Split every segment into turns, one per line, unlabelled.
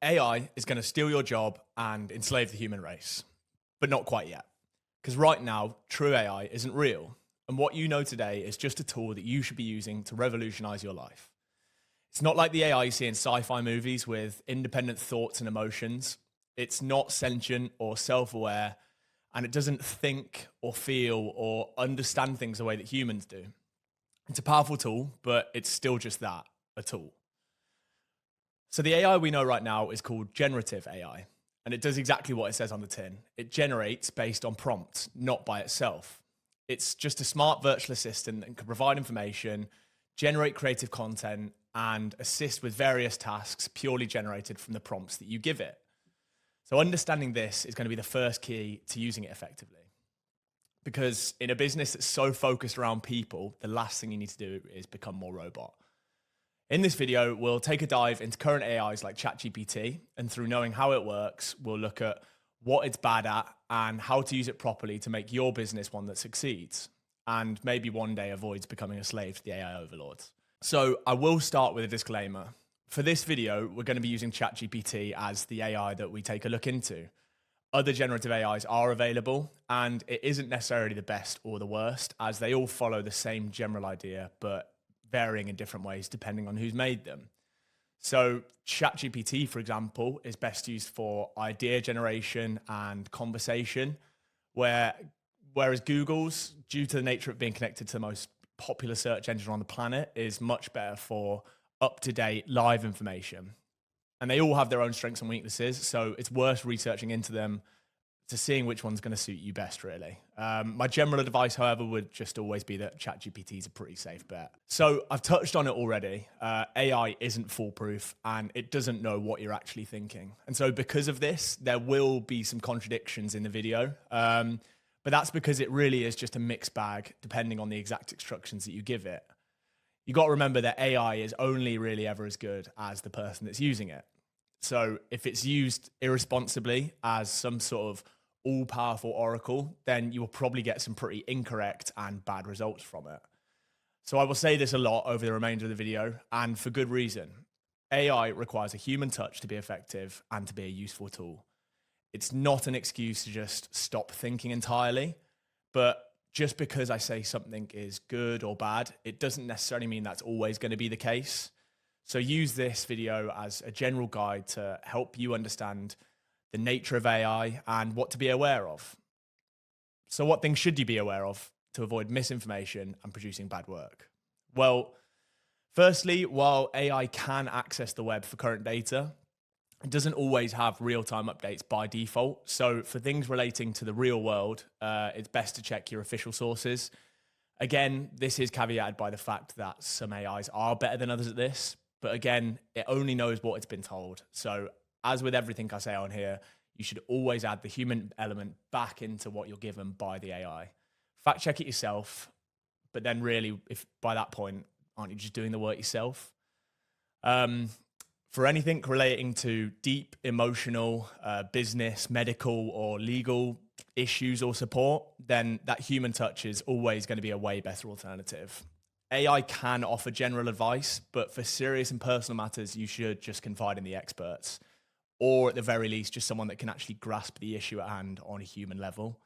AI is going to steal your job and enslave the human race, but not quite yet. Because right now, true AI isn't real. And what you know today is just a tool that you should be using to revolutionize your life. It's not like the AI you see in sci-fi movies with independent thoughts and emotions. It's not sentient or self-aware, and it doesn't think or feel or understand things the way that humans do. It's a powerful tool, but it's still just that, a tool. So the AI we know right now is called generative AI, and it does exactly what it says on the tin. It generates based on prompts, not by itself. It's just a smart virtual assistant that can provide information, generate creative content, and assist with various tasks purely generated from the prompts that you give it. So understanding this is going to be the first key to using it effectively. Because in a business that's so focused around people, the last thing you need to do is become more robot. In this video, we'll take a dive into current AIs like ChatGPT, and through knowing how it works, we'll look at what it's bad at and how to use it properly to make your business one that succeeds, and maybe one day avoids becoming a slave to the AI overlords. So I will start with a disclaimer. For this video, we're going to be using ChatGPT as the AI that we take a look into. Other generative AIs are available, and it isn't necessarily the best or the worst, as they all follow the same general idea, but varying in different ways depending on who's made them. So ChatGPT, for example, is best used for idea generation and conversation, whereas Google's, due to the nature of being connected to the most popular search engine on the planet, is much better for up-to-date live information. And they all have their own strengths and weaknesses, so it's worth researching into them to seeing which one's going to suit you best, really. My general advice, however, would just always be that ChatGPT is a pretty safe bet. So I've touched on it already. AI isn't foolproof, and it doesn't know what you're actually thinking. And so because of this, there will be some contradictions in the video. But that's because it really is just a mixed bag, depending on the exact instructions that you give it. You got to remember that AI is only really ever as good as the person that's using it. So if it's used irresponsibly as some sort of all-powerful oracle, then you will probably get some pretty incorrect and bad results from it. So I will say this a lot over the remainder of the video, and for good reason. AI requires a human touch to be effective and to be a useful tool. It's not an excuse to just stop thinking entirely, but just because I say something is good or bad, it doesn't necessarily mean that's always going to be the case. So use this video as a general guide to help you understand the nature of AI and what to be aware of. So what things should you be aware of to avoid misinformation and producing bad work? Well, firstly, while AI can access the web for current data, it doesn't always have real-time updates by default. So for things relating to the real world, it's best to check your official sources. Again, this is caveated by the fact that some AIs are better than others at this. But again, it only knows what it's been told. So as with everything I say on here, you should always add the human element back into what you're given by the AI. Fact check it yourself, but then really, if by that point, aren't you just doing the work yourself? For anything relating to deep emotional, business, medical, or legal issues or support, then that human touch is always going to be a way better alternative. AI can offer general advice, but for serious and personal matters, you should just confide in the experts, or at the very least, just someone that can actually grasp the issue at hand on a human level.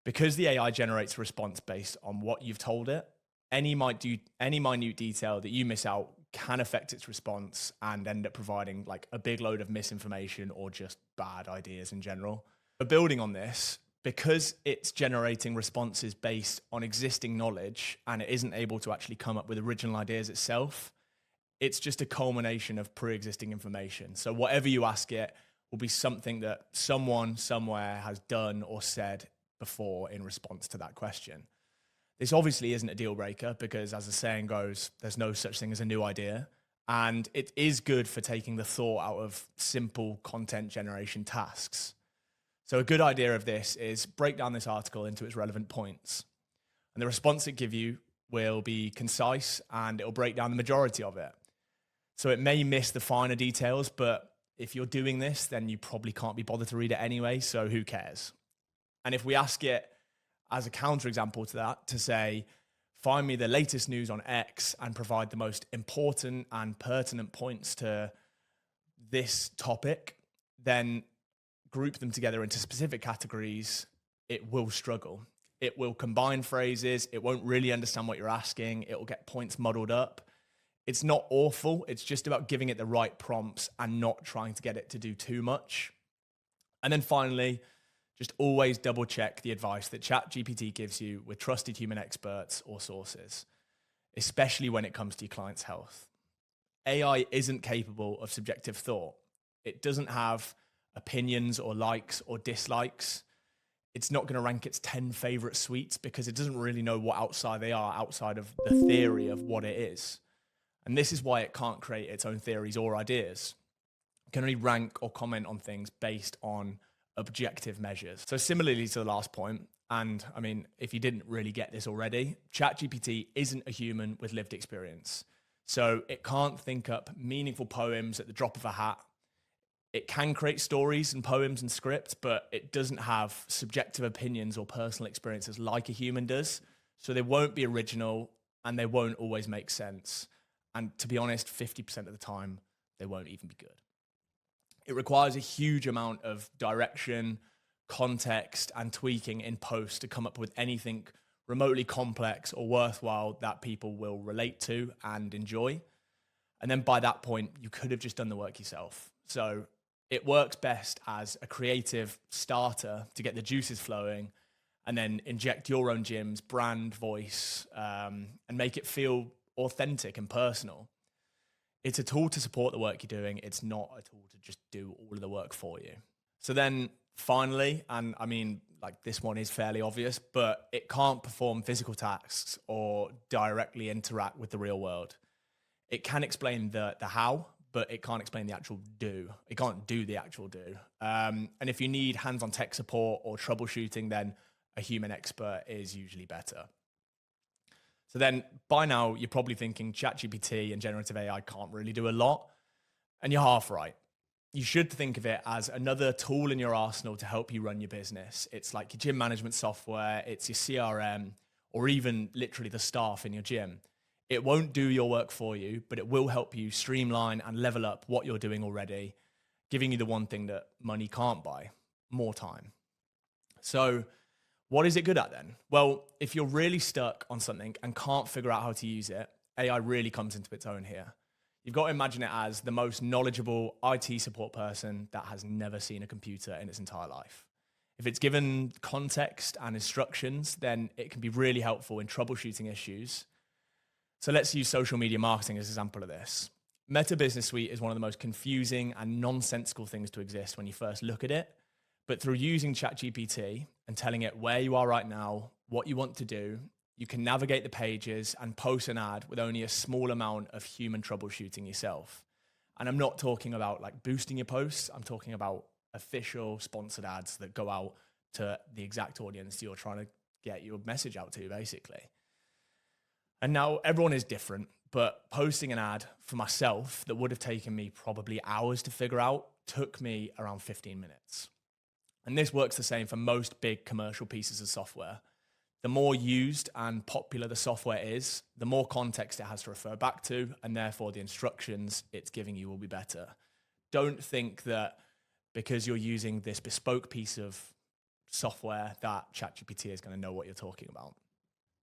Because the AI generates a response based on what you've told it, any minute detail that you miss out can affect its response and end up providing like a big load of misinformation or just bad ideas in general. But building on this, because it's generating responses based on existing knowledge and it isn't able to actually come up with original ideas itself, it's just a culmination of pre-existing information. So whatever you ask it will be something that someone somewhere has done or said before in response to that question. This obviously isn't a deal breaker because, as the saying goes, there's no such thing as a new idea. And it is good for taking the thought out of simple content generation tasks. So a good idea of this is break down this article into its relevant points. And the response it gives you will be concise and it'll break down the majority of it. So it may miss the finer details, but if you're doing this, then you probably can't be bothered to read it anyway, so who cares? And if we ask it as a counterexample to that, to say, find me the latest news on X and provide the most important and pertinent points to this topic, then group them together into specific categories, it will struggle. It will combine phrases. It won't really understand what you're asking. It will get points muddled up. It's not awful. It's just about giving it the right prompts and not trying to get it to do too much. And then finally, just always double check the advice that ChatGPT gives you with trusted human experts or sources, especially when it comes to your client's health. AI isn't capable of subjective thought. It doesn't have opinions or likes or dislikes. It's not going to rank its 10 favorite sweets because it doesn't really know what they are outside of the theory of what it is. And this is why it can't create its own theories or ideas. It can only rank or comment on things based on objective measures. So similarly to the last point, and I mean, if you didn't really get this already, ChatGPT isn't a human with lived experience. So it can't think up meaningful poems at the drop of a hat. It can create stories and poems and scripts, but it doesn't have subjective opinions or personal experiences like a human does. So they won't be original and they won't always make sense. And to be honest, 50% of the time, they won't even be good. It requires a huge amount of direction, context, and tweaking in post to come up with anything remotely complex or worthwhile that people will relate to and enjoy. And then by that point, you could have just done the work yourself. So it works best as a creative starter to get the juices flowing and then inject your own gym's brand, voice, and make it feel authentic and personal. It's a tool to support the work you're doing. It's not a tool to just do all of the work for you. So then finally, and I mean, like this one is fairly obvious, but it can't perform physical tasks or directly interact with the real world. It can explain the how, but it can't explain the actual do. It can't do the actual do. And if you need hands-on tech support or troubleshooting, then a human expert is usually better. So then by now, you're probably thinking ChatGPT and generative AI can't really do a lot. And you're half right. You should think of it as another tool in your arsenal to help you run your business. It's like your gym management software, it's your CRM, or even literally the staff in your gym. It won't do your work for you, but it will help you streamline and level up what you're doing already, giving you the one thing that money can't buy, more time. So what is it good at then? Well, if you're really stuck on something and can't figure out how to use it, AI really comes into its own here. You've got to imagine it as the most knowledgeable IT support person that has never seen a computer in its entire life. If it's given context and instructions, then it can be really helpful in troubleshooting issues. So let's use social media marketing as an example of this. Meta Business Suite is one of the most confusing and nonsensical things to exist when you first look at it. But through using ChatGPT and telling it where you are right now, what you want to do, you can navigate the pages and post an ad with only a small amount of human troubleshooting yourself. And I'm not talking about like boosting your posts. I'm talking about official sponsored ads that go out to the exact audience you're trying to get your message out to, basically. And now everyone is different, but posting an ad for myself that would have taken me probably hours to figure out took me around 15 minutes. And this works the same for most big commercial pieces of software. The more used and popular the software is, the more context it has to refer back to, and therefore the instructions it's giving you will be better. Don't think that because you're using this bespoke piece of software that ChatGPT is going to know what you're talking about.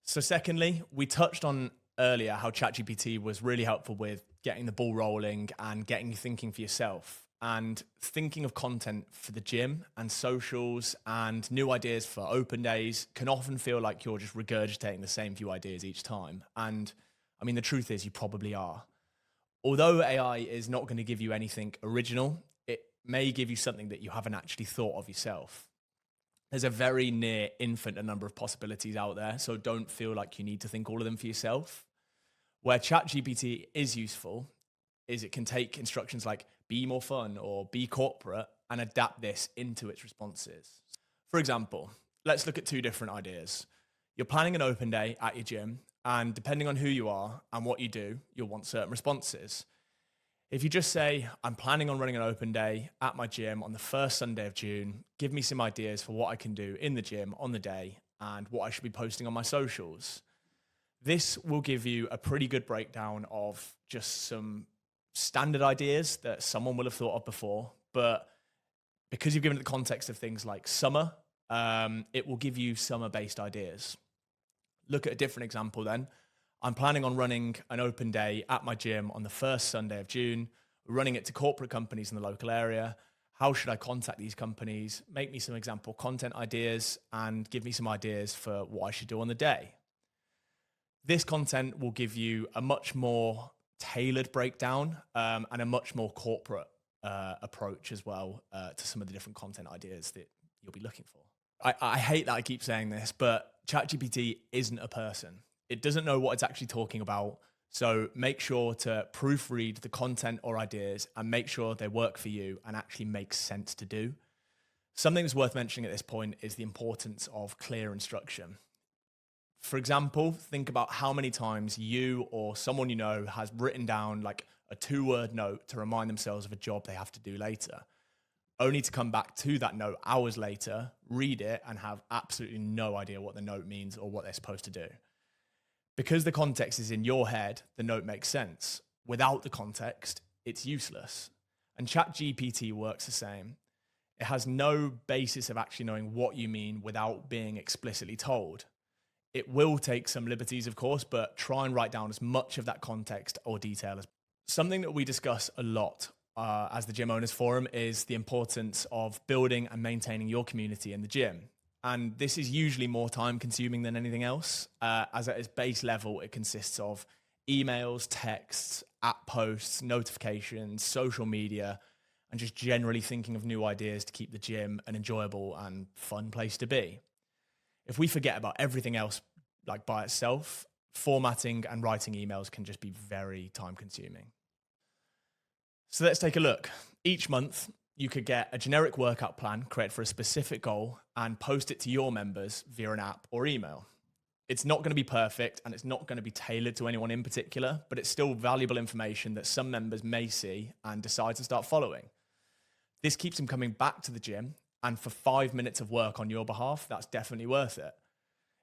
So secondly, we touched on earlier how ChatGPT was really helpful with getting the ball rolling and getting you thinking for yourself. And thinking of content for the gym and socials and new ideas for open days can often feel like you're just regurgitating the same few ideas each time. And I mean, the truth is you probably are. Although AI is not going to give you anything original, it may give you something that you haven't actually thought of yourself. There's a very near infinite number of possibilities out there, so don't feel like you need to think all of them for yourself. Where ChatGPT is useful is it can take instructions like be more fun or be corporate and adapt this into its responses. For example, let's look at two different ideas. You're planning an open day at your gym, and depending on who you are and what you do, you'll want certain responses. If you just say, I'm planning on running an open day at my gym on the first Sunday of June, give me some ideas for what I can do in the gym on the day and what I should be posting on my socials. This will give you a pretty good breakdown of just some standard ideas that someone will have thought of before, but because you've given it the context of things like summer, it will give you summer-based ideas. Look at a different example then. I'm planning on running an open day at my gym on the first Sunday of June, running it to corporate companies in the local area. How should I contact these companies? Make me some example content ideas and give me some ideas for what I should do on the day. This content will give you a much more tailored breakdown and a much more corporate approach as well to some of the different content ideas that you'll be looking for. I hate that I keep saying this, but ChatGPT isn't a person. It doesn't know what it's actually talking about. So make sure to proofread the content or ideas and make sure they work for you and actually make sense to do. Something that's worth mentioning at this point is the importance of clear instruction. For example, think about how many times you or someone you know has written down like a 2-word note to remind themselves of a job they have to do later, only to come back to that note hours later, read it, and have absolutely no idea what the note means or what they're supposed to do. Because the context is in your head, the note makes sense. Without the context, it's useless. And ChatGPT works the same. It has no basis of actually knowing what you mean without being explicitly told. It will take some liberties, of course, but try and write down as much of that context or detail as possible. Something that we discuss a lot as the Gym Owners Forum is the importance of building and maintaining your community in the gym. And this is usually more time consuming than anything else, as at its base level, it consists of emails, texts, app posts, notifications, social media, and just generally thinking of new ideas to keep the gym an enjoyable and fun place to be. If we forget about everything else like by itself, formatting and writing emails can just be very time consuming. So let's take a look. Each month, you could get a generic workout plan created for a specific goal and post it to your members via an app or email. It's not going to be perfect and it's not going to be tailored to anyone in particular, but it's still valuable information that some members may see and decide to start following. This keeps them coming back to the gym, and for 5 minutes of work on your behalf, that's definitely worth it.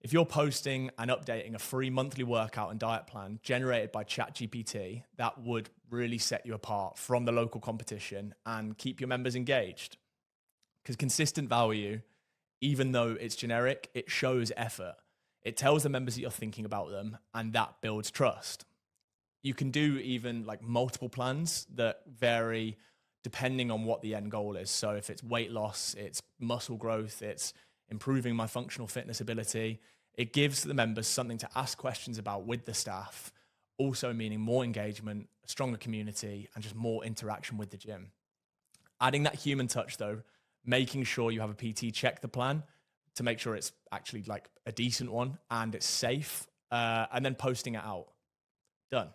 If you're posting and updating a free monthly workout and diet plan generated by ChatGPT, that would really set you apart from the local competition and keep your members engaged. Because consistent value, even though it's generic, it shows effort. It tells the members that you're thinking about them, and that builds trust. You can do even like multiple plans that vary depending on what the end goal is. So if it's weight loss, it's muscle growth, it's improving my functional fitness ability, it gives the members something to ask questions about with the staff, also meaning more engagement, a stronger community, and just more interaction with the gym. Adding that human touch though, making sure you have a PT check the plan to make sure it's actually like a decent one and it's safe, and then posting it out. Done.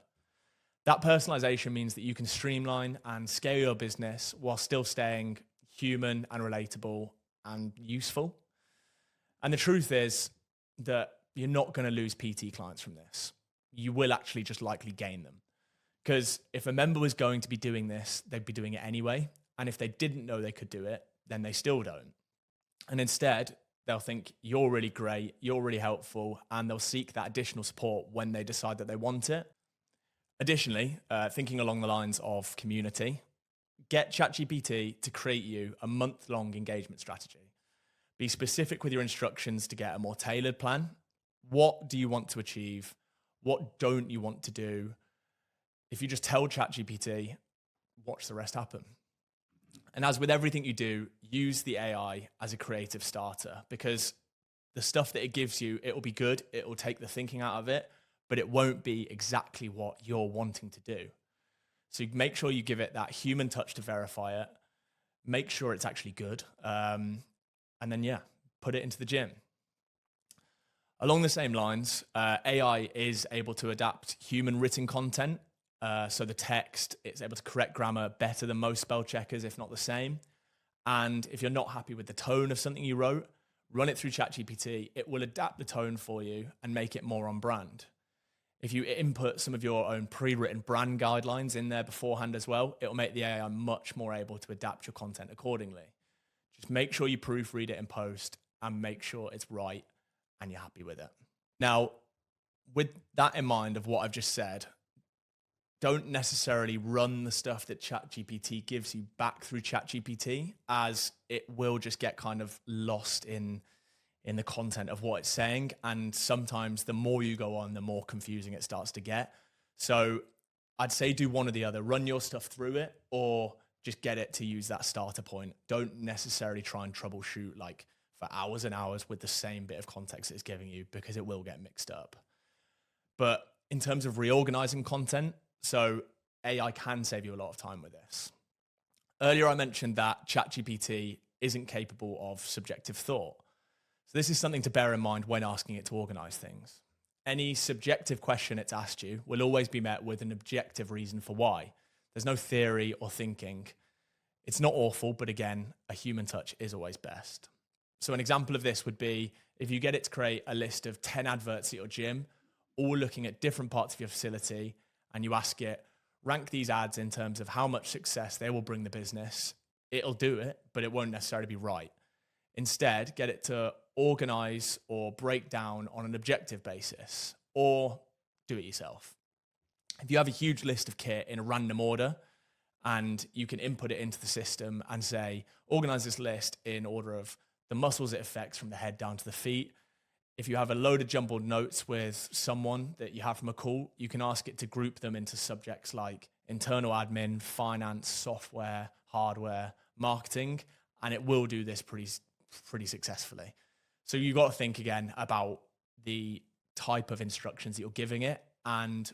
That personalization means that you can streamline and scale your business while still staying human and relatable and useful. And the truth is that you're not going to lose PT clients from this. You will actually just likely gain them. Because if a member was going to be doing this, they'd be doing it anyway. And if they didn't know they could do it, then they still don't. And instead, they'll think you're really great, you're really helpful, and they'll seek that additional support when they decide that they want it. Additionally, thinking along the lines of community, get ChatGPT to create you a month-long engagement strategy. Be specific with your instructions to get a more tailored plan. What do you want to achieve? What don't you want to do? If you just tell ChatGPT, watch the rest happen. And as with everything you do, use the AI as a creative starter, because the stuff that it gives you, it will be good. It will take the thinking out of it, but it won't be exactly what you're wanting to do. So make sure you give it that human touch to verify it. Make sure it's actually good. And then, put it into the gym. Along the same lines, AI is able to adapt human written content. So the text, it's able to correct grammar better than most spell checkers, if not the same. And if you're not happy with the tone of something you wrote, run it through ChatGPT. It will adapt the tone for you and make it more on brand. If you input some of your own pre-written brand guidelines in there beforehand as well, it'll make the AI much more able to adapt your content accordingly. Just make sure you proofread it in post and make sure it's right and you're happy with it. Now, with that in mind of what I've just said, don't necessarily run the stuff that ChatGPT gives you back through ChatGPT, as it will just get kind of lost in the content of what it's saying. And sometimes the more you go on, the more confusing it starts to get. So I'd say do one or the other. Run your stuff through it, or just get it to use that starter point. Don't necessarily try and troubleshoot like for hours and hours with the same bit of context it's giving you, because it will get mixed up. But in terms of reorganizing content, so AI can save you a lot of time with this. Earlier, I mentioned that ChatGPT isn't capable of subjective thought. So this is something to bear in mind when asking it to organize things. Any subjective question it's asked you will always be met with an objective reason for why. There's no theory or thinking. It's not awful, but again, a human touch is always best. So an example of this would be if you get it to create a list of 10 adverts at your gym, all looking at different parts of your facility, and you ask it, rank these ads in terms of how much success they will bring the business. It'll do it, but it won't necessarily be right. Instead, get it to organize or break down on an objective basis, or do it yourself. If you have a huge list of kit in a random order, and you can input it into the system and say, organize this list in order of the muscles it affects from the head down to the feet. If you have a load of jumbled notes with someone that you have from a call, you can ask it to group them into subjects like internal admin, finance, software, hardware, marketing, and it will do this pretty successfully. So you've got to think again about the type of instructions that you're giving it and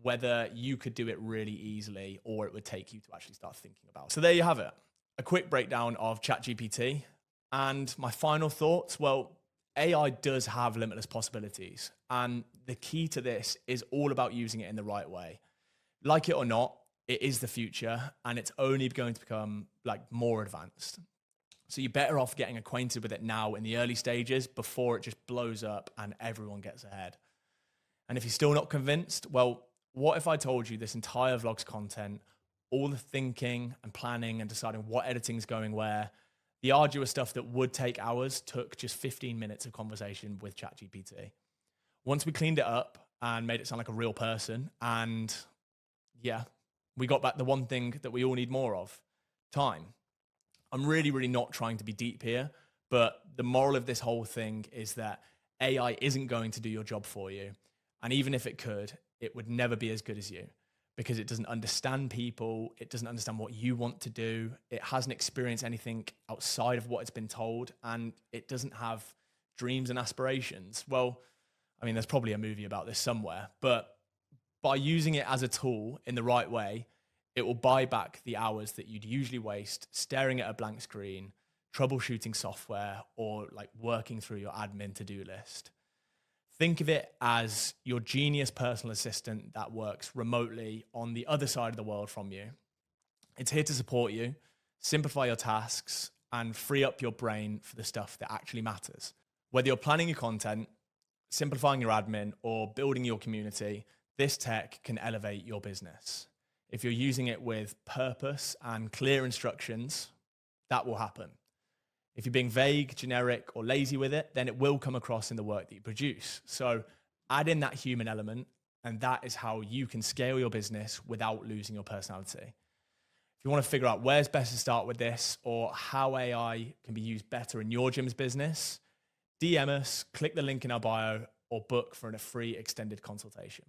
whether you could do it really easily or it would take you to actually start thinking about it. So there you have it, a quick breakdown of ChatGPT. And my final thoughts, well, AI does have limitless possibilities. And the key to this is all about using it in the right way. Like it or not, it is the future and it's only going to become like more advanced. So you're better off getting acquainted with it now in the early stages before it just blows up and everyone gets ahead. And if you're still not convinced, well, what if I told you this entire vlog's content, all the thinking and planning and deciding what editing's going where, the arduous stuff that would take hours took just 15 minutes of conversation with ChatGPT. Once we cleaned it up and made it sound like a real person, and yeah, we got back the one thing that we all need more of, time. I'm really not trying to be deep here, but the moral of this whole thing is that AI isn't going to do your job for you. And even if it could, it would never be as good as you, because it doesn't understand people. It doesn't understand what you want to do. It hasn't experienced anything outside of what it's been told, and it doesn't have dreams and aspirations. Well, I mean, there's probably a movie about this somewhere, but by using it as a tool in the right way, it will buy back the hours that you'd usually waste staring at a blank screen, troubleshooting software, or like working through your admin to-do list. Think of it as your genius personal assistant that works remotely on the other side of the world from you. It's here to support you, simplify your tasks, and free up your brain for the stuff that actually matters. Whether you're planning your content, simplifying your admin, or building your community, this tech can elevate your business. If you're using it with purpose and clear instructions, that will happen. If you're being vague, generic, or lazy with it, then it will come across in the work that you produce. So add in that human element, and that is how you can scale your business without losing your personality. If you want to figure out where's best to start with this or how AI can be used better in your gym's business, DM us, click the link in our bio, or book for a free extended consultation.